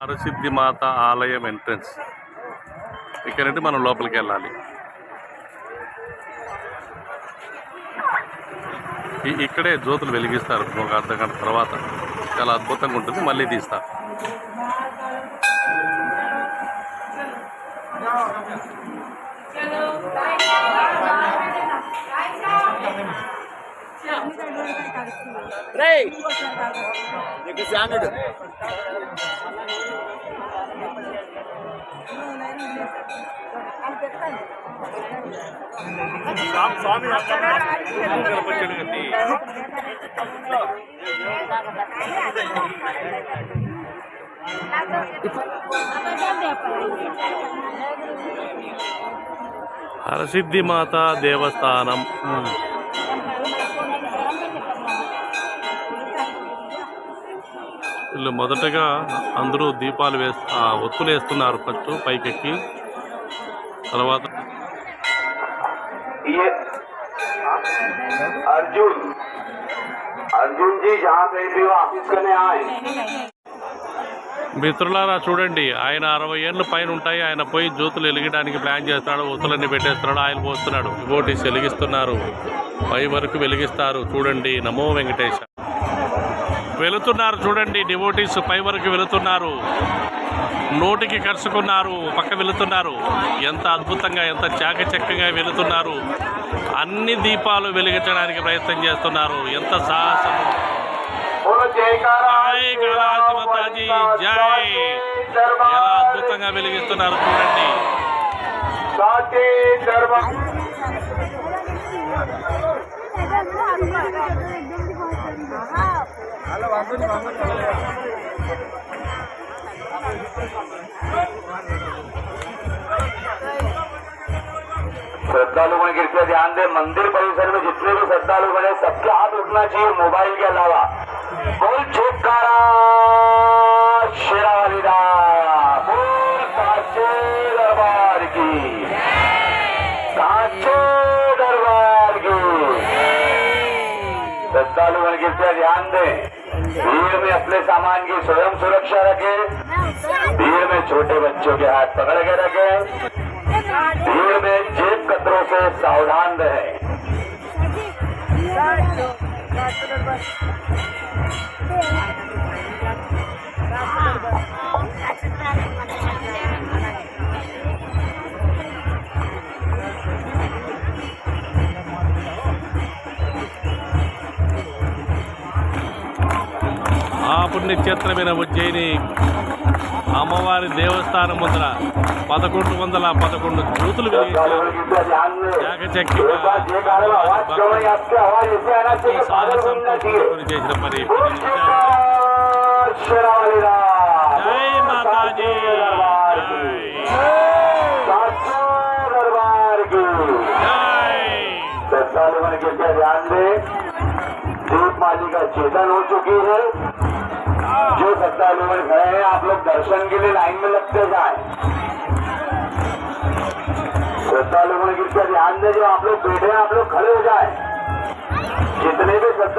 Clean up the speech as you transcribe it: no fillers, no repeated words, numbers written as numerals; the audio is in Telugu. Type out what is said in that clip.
హరసిద్ధి మాత ఆలయం ఎంట్రన్స్. ఇక్కడ నుండి మనం లోపలికి వెళ్ళాలి. ఇక్కడే జ్యోతులు వెలిగిస్తారు. ఒక అర్ధగంట తర్వాత చాలా అద్భుతంగా ఉంటుంది. మళ్ళీ తీస్తారు. హరసిద్ధి మాత దేవస్థానం. వీళ్ళు మొదటగా అందరూ దీపాలు ఒత్తులు వేస్తున్నారు. ఫస్ట్ పైకెక్కి తర్వాత మిత్రులారా చూడండి, ఆయన 60 ఏళ్ళ పైన ఉంటాయి. ఆయన పోయి జ్యోతులు వెలిగడానికి ప్లాన్ చేస్తున్నాడు. ఒత్తులన్నీ పెట్టేస్తున్నాడు. ఆయన పోస్తున్నాడు. డివోటీస్ వెలిగిస్తున్నారు. పై వరకు వెలిగిస్తారు. చూడండి, నమో వెంకటేశ. వెళుతున్నారు చూడండి, డివోటీస్ పై వరకు వెళుతున్నారు. నోటికి కరుచుకున్నారు. పక్క వెళుతున్నారు. ఎంత అద్భుతంగా, ఎంత చాకచక్యంగా వెళుతున్నారు. అన్ని దీపాలు వెలిగించడానికి ప్రయత్నం చేస్తున్నారు. ఎంత సాహసం. జై, ఎలా అద్భుతంగా వెలిగిస్తున్నారు చూడండి. श्रद्धालुओं की कृपया ध्यान दें, मंदिर परिसर में जितने भी श्रद्धालु बने सबके हाथ उठना चाहिए मोबाइल के अलावा। बोल जयकारा शेरावाली दा, बोल साचे दरबार की, साचे दरबार की। श्रद्धालुओं की कृपया ध्यान दें, भीड़ में अपने सामान की स्वयं सुरक्षा रखें। भीड़ में छोटे बच्चों के हाथ पकड़ के रखें। भीड़ में जेब कतरों से सावधान रहें। ఆ పుణ్యక్షేత్రమైన ఉజ్జయిని అమ్మవారి దేవస్థానం ముందర 1111 జ్యోతులు వెలిగించారు. చేసిన పని. జై మాతాజీ. दीप माली का चेतन हो चुकी है। जो श्रद्धालु खड़े हैं, आप लोग दर्शन के लिए लाइन में लगते जाएं। श्रद्धालुओं की ध्यान दें, जो आप लोग बैठे हैं आप लोग खड़े हो जाएं। जितने भी